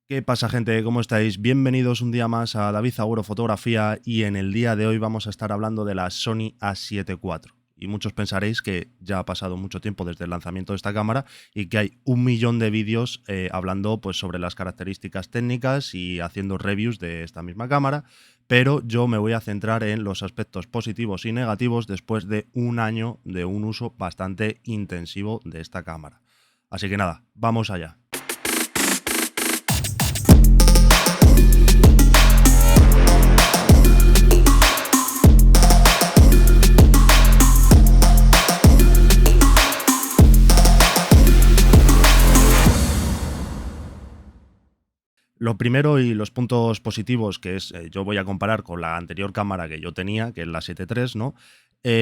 ¿Qué pasa, gente? ¿Cómo estáis? Bienvenidos un día más a David Agüero Fotografía y en el día de hoy vamos a estar hablando de la Sony A7 IV. Y muchos pensaréis que ya ha pasado mucho tiempo desde el lanzamiento de esta cámara y que hay un millón de vídeos hablando pues, sobre las características técnicas y haciendo reviews de esta misma cámara, pero yo me voy a centrar en los aspectos positivos y negativos después de un año de un uso bastante intensivo de esta cámara. Así que nada, vamos allá. Lo primero y los puntos positivos, que es, yo voy a comparar con la anterior cámara que yo tenía, que es la 7 III, ¿no?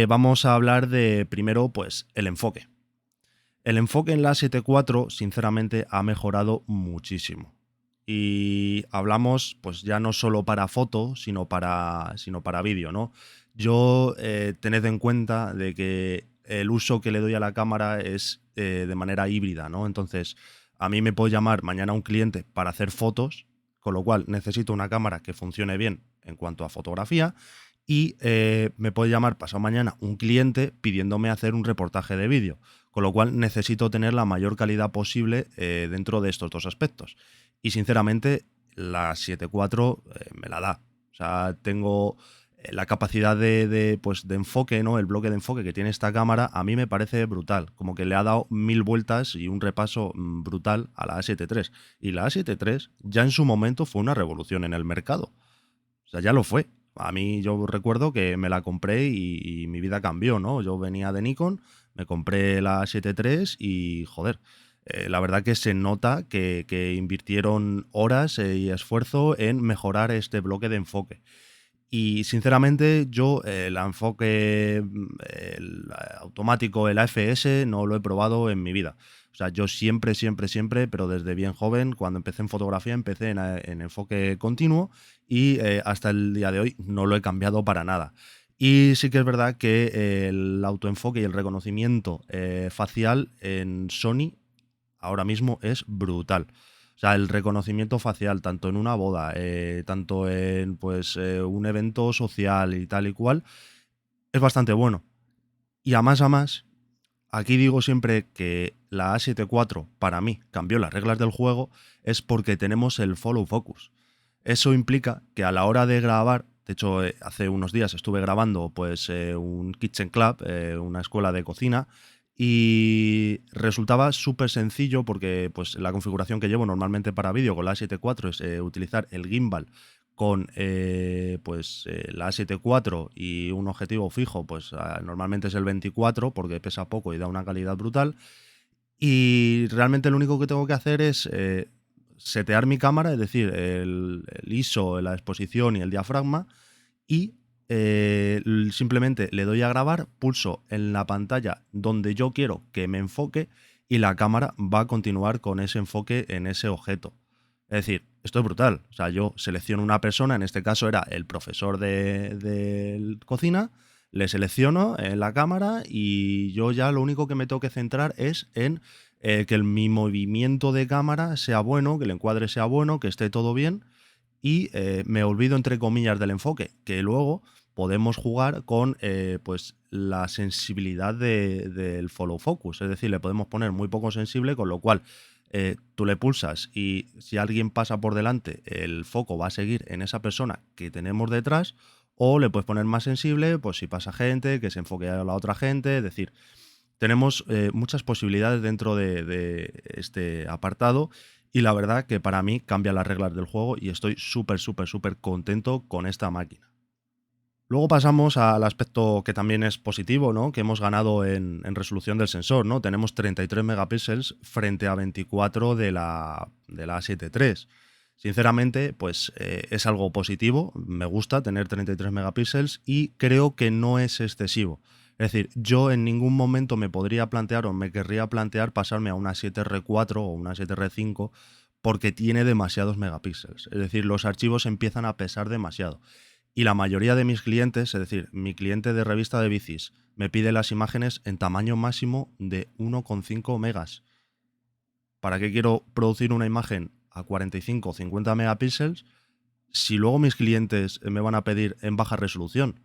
Vamos a hablar de, primero, pues, el enfoque. El enfoque en la 7 IV, sinceramente, ha mejorado muchísimo. Y hablamos, pues, ya no solo para foto, sino para vídeo, ¿no? Yo, tened en cuenta de que el uso que le doy a la cámara es de manera híbrida, ¿no? Entonces, a mí me puede llamar mañana un cliente para hacer fotos, con lo cual necesito una cámara que funcione bien en cuanto a fotografía, y me puede llamar pasado mañana un cliente pidiéndome hacer un reportaje de vídeo, con lo cual necesito tener la mayor calidad posible dentro de estos dos aspectos. Y sinceramente, la 7.4 me la da. O sea, tengo la capacidad pues, de enfoque, ¿no? El bloque de enfoque que tiene esta cámara a mí me parece brutal. Como que le ha dado 1000 vueltas y un repaso brutal a la A7 III. Y la A7 III ya en su momento fue una revolución en el mercado. O sea, ya lo fue. A mí yo recuerdo que me la compré y mi vida cambió, ¿no? Yo venía de Nikon, me compré la 7 III y, joder, la verdad que se nota que invirtieron horas y esfuerzo en mejorar este bloque de enfoque. Y sinceramente yo el enfoque el automático, el AFS, no lo he probado en mi vida. O sea, yo siempre, pero desde bien joven, cuando empecé en fotografía, empecé en enfoque continuo y hasta el día de hoy no lo he cambiado para nada. Y sí que es verdad que el autoenfoque y el reconocimiento facial en Sony ahora mismo es brutal. O sea, el reconocimiento facial, tanto en una boda, tanto en pues, un evento social y tal y cual, es bastante bueno. Y a más, aquí digo siempre que la A7 IV para mí cambió las reglas del juego, es porque tenemos el follow focus. Eso implica que a la hora de grabar, de hecho hace unos días estuve grabando pues un kitchen club, una escuela de cocina, y resultaba súper sencillo porque pues la configuración que llevo normalmente para vídeo con la A7 IV es utilizar el gimbal con la A7 IV y un objetivo fijo, pues normalmente es el 24 porque pesa poco y da una calidad brutal. Y realmente lo único que tengo que hacer es setear mi cámara, es decir, el ISO, la exposición y el diafragma, y simplemente le doy a grabar, pulso en la pantalla donde yo quiero que me enfoque y la cámara va a continuar con ese enfoque en ese objeto. Es decir, esto es brutal. O sea, yo selecciono una persona, en este caso era el profesor de cocina, le selecciono en la cámara y yo ya lo único que me tengo que centrar es en que mi movimiento de cámara sea bueno, que el encuadre sea bueno, que esté todo bien y me olvido entre comillas del enfoque, que luego podemos jugar con pues la sensibilidad del follow focus, es decir, le podemos poner muy poco sensible, con lo cual tú le pulsas y si alguien pasa por delante, el foco va a seguir en esa persona que tenemos detrás, o le puedes poner más sensible, pues si pasa gente, que se enfoque a la otra gente, es decir, tenemos muchas posibilidades dentro de este apartado y la verdad que para mí cambia las reglas del juego y estoy súper contento con esta máquina. Luego pasamos al aspecto que también es positivo, ¿no? Que hemos ganado en resolución del sensor, ¿no? Tenemos 33 megapíxeles frente a 24 de la A7 III. Sinceramente, pues es algo positivo, me gusta tener 33 megapíxeles y creo que no es excesivo. Es decir, yo en ningún momento me podría plantear o me querría plantear pasarme a una 7R4 o una 7R5 porque tiene demasiados megapíxeles. Es decir, los archivos empiezan a pesar demasiado. Y la mayoría de mis clientes, es decir, mi cliente de revista de bicis, me pide las imágenes en tamaño máximo de 1,5 megas. ¿Para qué quiero producir una imagen a 45 o 50 megapíxeles si luego mis clientes me van a pedir en baja resolución?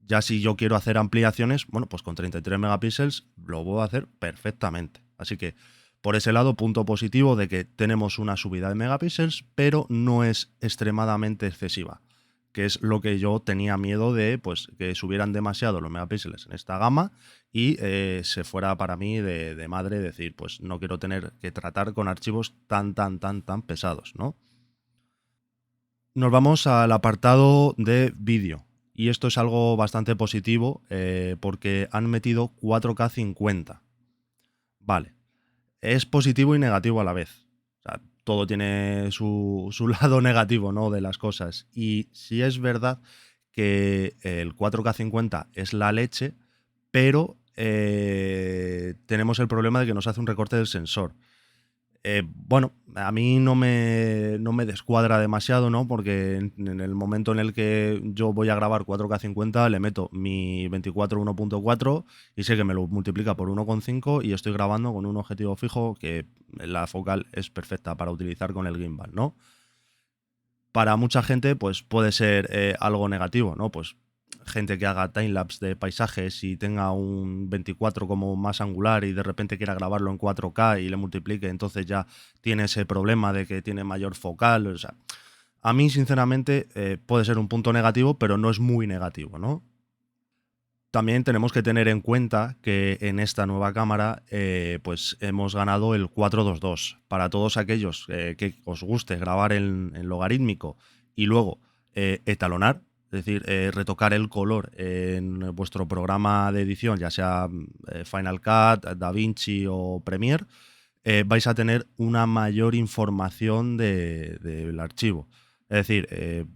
Ya si yo quiero hacer ampliaciones, bueno, pues con 33 megapíxeles lo puedo hacer perfectamente. Así que por ese lado, punto positivo de que tenemos una subida de megapíxeles, pero no es extremadamente excesiva, que es lo que yo tenía miedo de, pues, que subieran demasiado los megapíxeles en esta gama y se fuera para mí de madre decir, pues no quiero tener que tratar con archivos tan pesados, ¿no? Nos vamos al apartado de vídeo. Y esto es algo bastante positivo porque han metido 4K 50. Vale, es positivo y negativo a la vez. O sea, todo tiene su lado negativo, ¿no? De las cosas. Y sí es verdad que el 4K 50 es la leche, pero tenemos el problema de que nos hace un recorte del sensor. Bueno, a mí no me descuadra demasiado, ¿no? Porque en el momento en el que yo voy a grabar 4K 50 le meto mi 24 1.4 y sé que me lo multiplica por 1,5 y estoy grabando con un objetivo fijo que la focal es perfecta para utilizar con el gimbal, ¿no? Para mucha gente pues puede ser algo negativo, ¿no? Pues gente que haga timelapse de paisajes y tenga un 24 como más angular y de repente quiera grabarlo en 4K y le multiplique, entonces ya tiene ese problema de que tiene mayor focal. O sea, a mí sinceramente puede ser un punto negativo, pero no es muy negativo, ¿no? También tenemos que tener en cuenta que en esta nueva cámara pues hemos ganado el 422. Para todos aquellos que os guste grabar en logarítmico y luego etalonar, es decir, retocar el color en vuestro programa de edición, ya sea Final Cut, DaVinci o Premiere, vais a tener una mayor información del archivo. Es decir,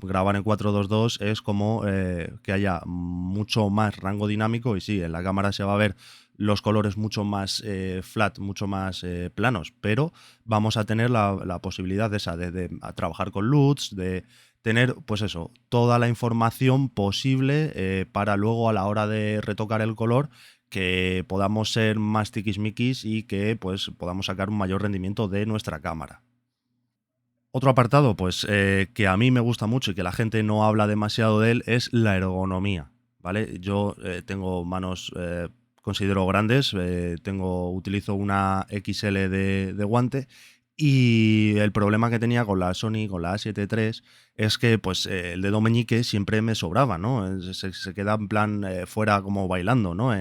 grabar en 422 es como que haya mucho más rango dinámico y sí, en la cámara se va a ver los colores mucho más flat, mucho más planos, pero vamos a tener la posibilidad de trabajar con LUTs, de tener, pues eso, toda la información posible para luego a la hora de retocar el color que podamos ser más tiquismiquis y que pues podamos sacar un mayor rendimiento de nuestra cámara. Otro apartado, pues que a mí me gusta mucho y que la gente no habla demasiado de él es la ergonomía, ¿vale? Yo tengo manos, considero grandes, utilizo una XL de guante y el problema que tenía con la Sony, con la A7 III, es que pues el dedo meñique siempre me sobraba, ¿no? Se queda en plan fuera como bailando, ¿no?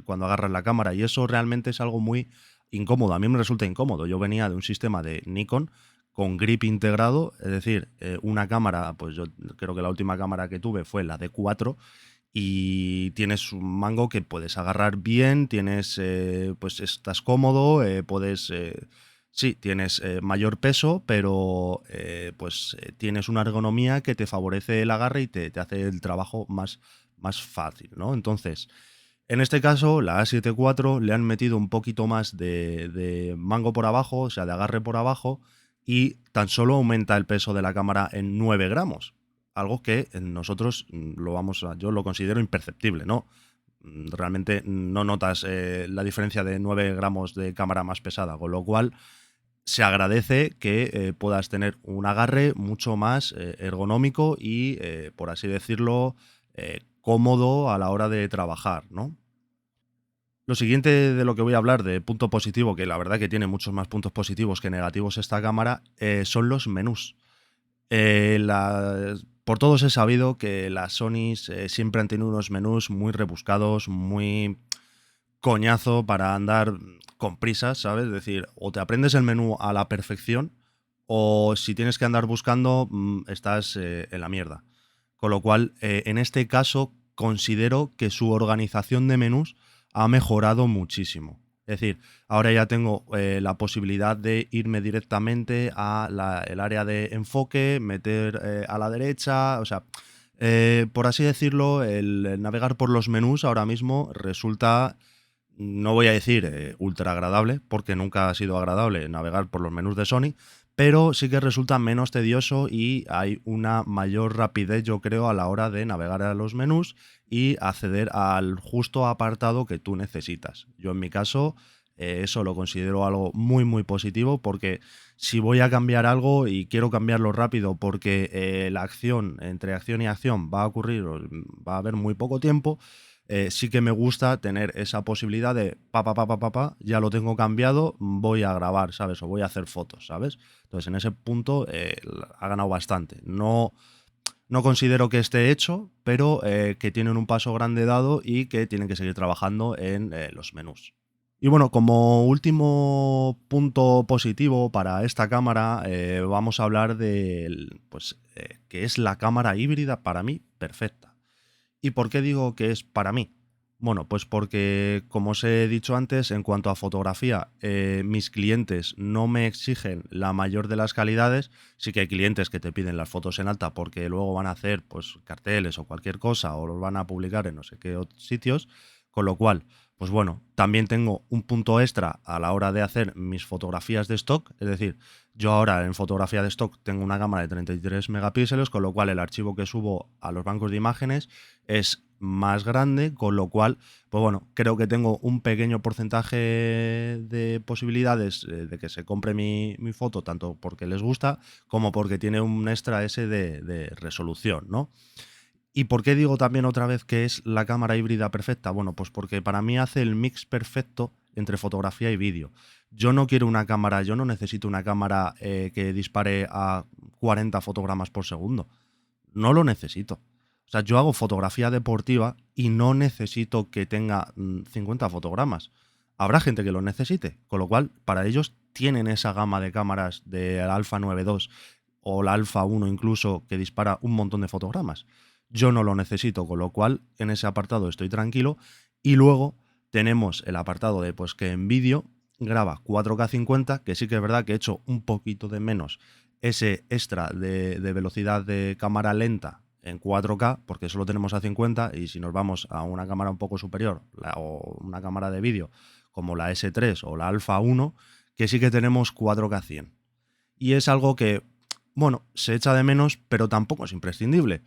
Cuando agarras la cámara y eso realmente es algo muy incómodo. A mí me resulta incómodo. Yo venía de un sistema de Nikon con grip integrado, es decir, una cámara, pues yo creo que la última cámara que tuve fue la D4 y tienes un mango que puedes agarrar bien, tienes, pues estás cómodo, sí, tienes mayor peso, pero pues tienes una ergonomía que te favorece el agarre y te hace el trabajo más fácil, ¿no? Entonces, en este caso, la A7 IV le han metido un poquito más de mango por abajo, o sea, de agarre por abajo, y tan solo aumenta el peso de la cámara en 9 gramos. Algo que nosotros yo lo considero imperceptible, ¿no? Realmente no notas la diferencia de 9 gramos de cámara más pesada, con lo cual se agradece que puedas tener un agarre mucho más ergonómico y, por así decirlo, cómodo a la hora de trabajar, ¿no? Lo siguiente de lo que voy a hablar de punto positivo, que la verdad que tiene muchos más puntos positivos que negativos esta cámara, son los menús. Por todos he sabido que las Sonys siempre han tenido unos menús muy rebuscados, muy coñazo para andar con prisas, ¿sabes? Es decir, o te aprendes el menú a la perfección o si tienes que andar buscando, estás en la mierda. Con lo cual, en este caso, considero que su organización de menús ha mejorado muchísimo. Es decir, ahora ya tengo la posibilidad de irme directamente a el área de enfoque, meter a la derecha, o sea, por así decirlo, el navegar por los menús ahora mismo resulta, no voy a decir ultra agradable, porque nunca ha sido agradable navegar por los menús de Sony, pero sí que resulta menos tedioso y hay una mayor rapidez, yo creo, a la hora de navegar a los menús y acceder al justo apartado que tú necesitas. Yo en mi caso Eso lo considero algo muy, muy positivo porque si voy a cambiar algo y quiero cambiarlo rápido porque la acción, entre acción y acción va a ocurrir, va a haber muy poco tiempo, sí que me gusta tener esa posibilidad de ya lo tengo cambiado, voy a grabar, ¿sabes? O voy a hacer fotos, ¿sabes? Entonces, en ese punto ha ganado bastante. No considero que esté hecho, pero que tienen un paso grande dado y que tienen que seguir trabajando en los menús. Y bueno, como último punto positivo para esta cámara, vamos a hablar de pues, que es la cámara híbrida para mí perfecta. ¿Y por qué digo que es para mí? Bueno, pues porque, como os he dicho antes, en cuanto a fotografía, mis clientes no me exigen la mayor de las calidades. Sí que hay clientes que te piden las fotos en alta porque luego van a hacer pues, carteles o cualquier cosa o los van a publicar en no sé qué sitios. Con lo cual, pues bueno, también tengo un punto extra a la hora de hacer mis fotografías de stock. Es decir, yo ahora en fotografía de stock tengo una cámara de 33 megapíxeles, con lo cual el archivo que subo a los bancos de imágenes es más grande, con lo cual, pues bueno, creo que tengo un pequeño porcentaje de posibilidades de que se compre mi foto, tanto porque les gusta como porque tiene un extra ese de resolución, ¿no? ¿Y por qué digo también otra vez que es la cámara híbrida perfecta? Bueno, pues porque para mí hace el mix perfecto entre fotografía y vídeo. Yo no quiero una cámara, yo no necesito una cámara que dispare a 40 fotogramas por segundo. No lo necesito. O sea, yo hago fotografía deportiva y no necesito que tenga 50 fotogramas. Habrá gente que lo necesite, con lo cual para ellos tienen esa gama de cámaras de Alpha 9.2 o la Alpha 1 incluso que dispara un montón de fotogramas. Yo no lo necesito, con lo cual en ese apartado estoy tranquilo. Y luego tenemos el apartado de pues que en vídeo graba 4K 50, que sí que es verdad que he hecho un poquito de menos ese extra de velocidad de cámara lenta en 4K, porque solo tenemos a 50, y si nos vamos a una cámara un poco superior, o una cámara de vídeo como la S3 o la Alpha 1, que sí que tenemos 4K 100. Y es algo que, bueno, se echa de menos, pero tampoco es imprescindible.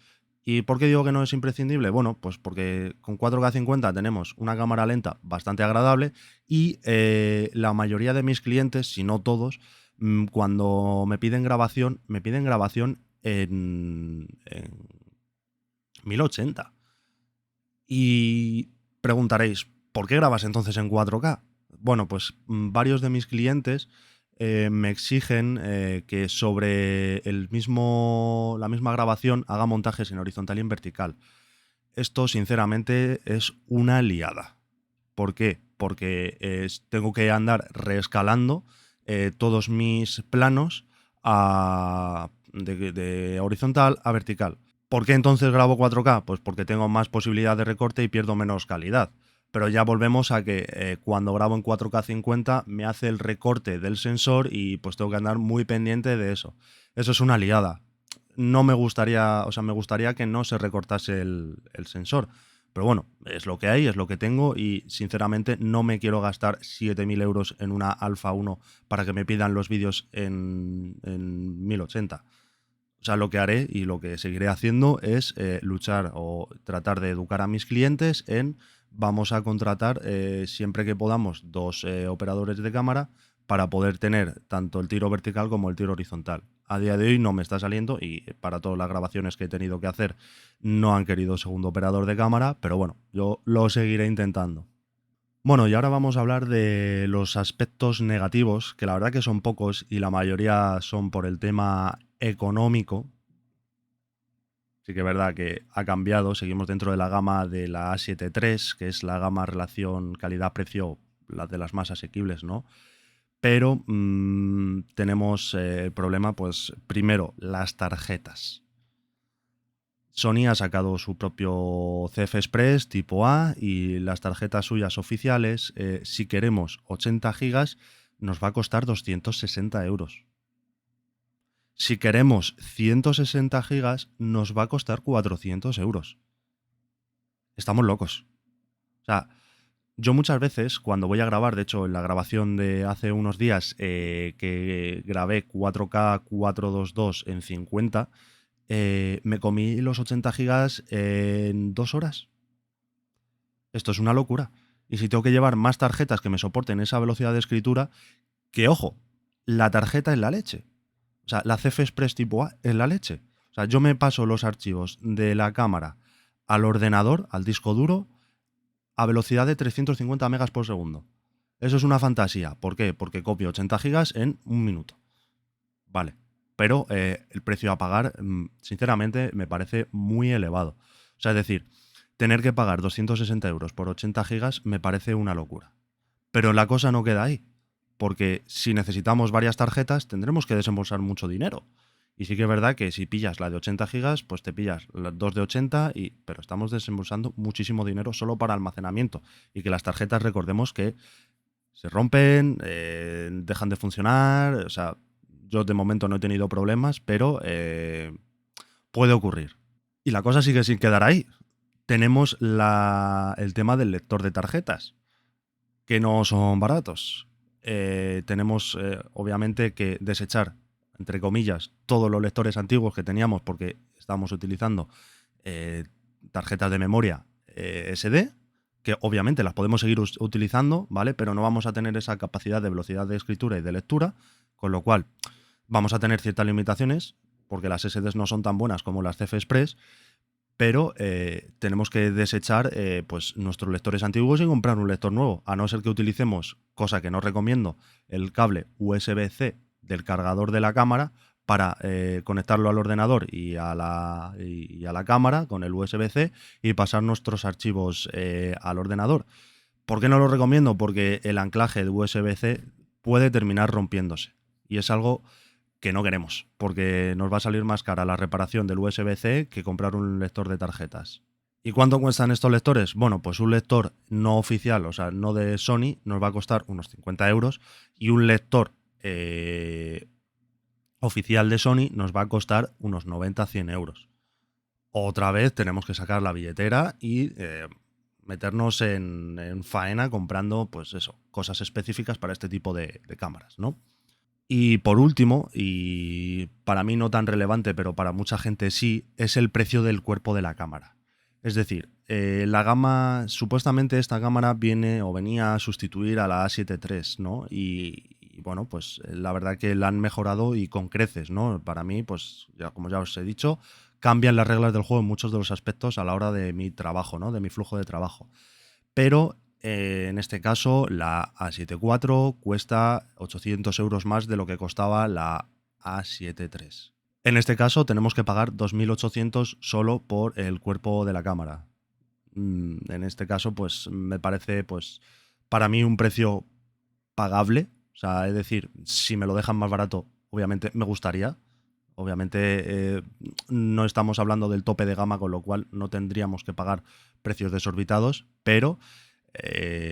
¿Y por qué digo que no es imprescindible? Bueno, pues porque con 4K 50 tenemos una cámara lenta bastante agradable y la mayoría de mis clientes, si no todos, cuando me piden grabación en 1080. Y preguntaréis, ¿por qué grabas entonces en 4K? Bueno, pues varios de mis clientes me exigen que sobre la misma grabación haga montajes en horizontal y en vertical. Esto, sinceramente, es una liada. ¿Por qué? Porque tengo que andar reescalando todos mis planos de horizontal a vertical. ¿Por qué entonces grabo 4K? Pues porque tengo más posibilidad de recorte y pierdo menos calidad. Pero ya volvemos a que cuando grabo en 4K 50 me hace el recorte del sensor y pues tengo que andar muy pendiente de eso. Eso es una liada. No me gustaría, o sea, me gustaría que no se recortase el sensor. Pero bueno, es lo que hay, es lo que tengo y sinceramente no me quiero gastar 7.000 euros en una Alpha 1 para que me pidan los vídeos en 1080. O sea, lo que haré y lo que seguiré haciendo es luchar o tratar de educar a mis clientes en vamos a contratar siempre que podamos dos operadores de cámara para poder tener tanto el tiro vertical como el tiro horizontal. A día de hoy no me está saliendo y para todas las grabaciones que he tenido que hacer no han querido segundo operador de cámara, pero bueno, yo lo seguiré intentando. Bueno, y ahora vamos a hablar de los aspectos negativos, que la verdad que son pocos y la mayoría son por el tema económico. Sí que es verdad que ha cambiado, seguimos dentro de la gama de la A7 III, que es la gama relación calidad-precio, la de las más asequibles, ¿no? Pero tenemos el problema, pues primero, las tarjetas. Sony ha sacado su propio CF Express tipo A y las tarjetas suyas oficiales, si queremos 80 gigas, nos va a costar 260 euros. Si queremos 160 gigas, nos va a costar 400 euros. Estamos locos. O sea, yo muchas veces cuando voy a grabar, de hecho en la grabación de hace unos días que grabé 4K 422 en 50, me comí los 80 gigas en 2 horas. Esto es una locura. Y si tengo que llevar más tarjetas que me soporten esa velocidad de escritura, que ojo, la tarjeta es la leche. O sea, la CF Express tipo A es la leche. O sea, yo me paso los archivos de la cámara al ordenador, al disco duro, a velocidad de 350 megas por segundo. Eso es una fantasía. ¿Por qué? Porque copio 80 gigas en un minuto. Vale. Pero el precio a pagar, sinceramente, me parece muy elevado. O sea, es decir, tener que pagar 260 euros por 80 gigas me parece una locura. Pero la cosa no queda ahí, porque si necesitamos varias tarjetas tendremos que desembolsar mucho dinero. Y sí que es verdad que si pillas la de 80 gigas, pues te pillas las dos de 80, pero estamos desembolsando muchísimo dinero solo para almacenamiento. Y que las tarjetas, recordemos que se rompen, dejan de funcionar. O sea, yo de momento no he tenido problemas, pero puede ocurrir. Y la cosa sigue sin quedar ahí. Tenemos el tema del lector de tarjetas, que no son baratos. Tenemos, obviamente, que desechar, entre comillas, todos los lectores antiguos que teníamos porque estábamos utilizando eh, tarjetas de memoria SD, que obviamente las podemos seguir utilizando, ¿vale? Pero no vamos a tener esa capacidad de velocidad de escritura y de lectura, con lo cual vamos a tener ciertas limitaciones, porque las SDs no son tan buenas como las CF Express, pero tenemos que desechar pues nuestros lectores antiguos y comprar un lector nuevo, a no ser que utilicemos, cosa que no recomiendo, el cable USB-C del cargador de la cámara para conectarlo al ordenador y a la cámara con el USB-C y pasar nuestros archivos al ordenador. ¿Por qué no lo recomiendo? Porque el anclaje de USB-C puede terminar rompiéndose y es algo que no queremos, porque nos va a salir más cara la reparación del USB-C que comprar un lector de tarjetas. ¿Y cuánto cuestan estos lectores? Bueno, pues un lector no oficial, o sea, no de Sony, nos va a costar unos 50 euros y un lector oficial de Sony nos va a costar unos 90-100 euros. Otra vez tenemos que sacar la billetera y meternos en faena comprando, pues eso, cosas específicas para este tipo de cámaras, ¿no? Y por último, y para mí no tan relevante, pero para mucha gente sí, es el precio del cuerpo de la cámara. Es decir, la gama, supuestamente esta cámara viene o venía a sustituir a la A7 III, ¿no? Y bueno, pues la verdad que la han mejorado y con creces, ¿no? Para mí, pues ya, como ya os he dicho, cambian las reglas del juego en muchos de los aspectos a la hora de mi trabajo, ¿no? De mi flujo de trabajo. Pero en este caso la A7 IV cuesta 800 euros más de lo que costaba la A7 III. En este caso tenemos que pagar 2.800 solo por el cuerpo de la cámara. En este caso, pues me parece, pues, para mí un precio pagable. O sea, es decir, si me lo dejan más barato, obviamente me gustaría. Obviamente no estamos hablando del tope de gama, con lo cual no tendríamos que pagar precios desorbitados, pero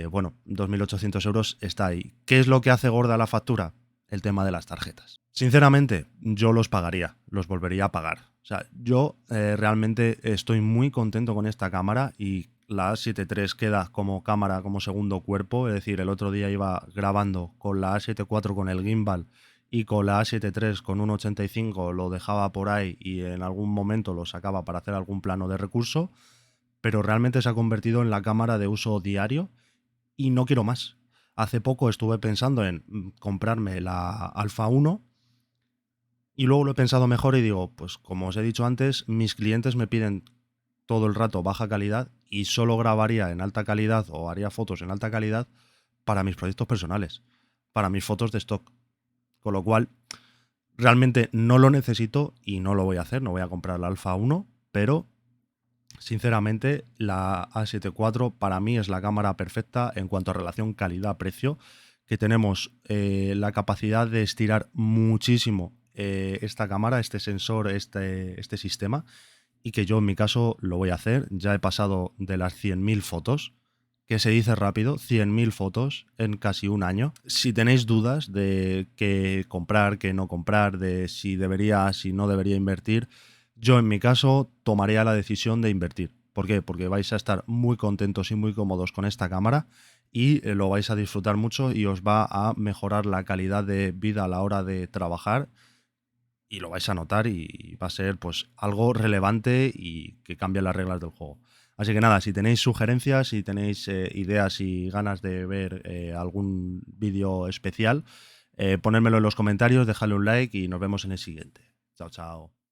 bueno, 2.800 euros está ahí. ¿Qué es lo que hace gorda la factura? El tema de las tarjetas. Sinceramente, yo los pagaría, los volvería a pagar. O sea, yo realmente estoy muy contento con esta cámara y la A7 III queda como cámara, como segundo cuerpo. Es decir, el otro día iba grabando con la A7 IV con el gimbal y con la A7 III con un 85 lo dejaba por ahí y en algún momento lo sacaba para hacer algún plano de recurso, pero realmente se ha convertido en la cámara de uso diario y no quiero más. Hace poco estuve pensando en comprarme la Alpha 1 y luego lo he pensado mejor y digo, pues como os he dicho antes, mis clientes me piden todo el rato baja calidad y solo grabaría en alta calidad o haría fotos en alta calidad para mis proyectos personales, para mis fotos de stock. Con lo cual, realmente no lo necesito y no lo voy a hacer, no voy a comprar la Alpha 1, pero sinceramente la A7 IV para mí es la cámara perfecta en cuanto a relación calidad-precio, que tenemos la capacidad de estirar muchísimo esta cámara, este sensor, este sistema, y que yo en mi caso lo voy a hacer. Ya he pasado de las 100.000 fotos, que se dice rápido, 100.000 fotos en casi un año. Si tenéis dudas de qué comprar, qué no comprar, de si debería, si no debería invertir, yo en mi caso tomaría la decisión de invertir. ¿Por qué? Porque vais a estar muy contentos y muy cómodos con esta cámara y lo vais a disfrutar mucho y os va a mejorar la calidad de vida a la hora de trabajar y lo vais a notar y va a ser pues algo relevante y que cambia las reglas del juego. Así que nada, si tenéis sugerencias, si tenéis ideas y ganas de ver algún vídeo especial, ponérmelo en los comentarios, dejadle un like y nos vemos en el siguiente. Chao, chao.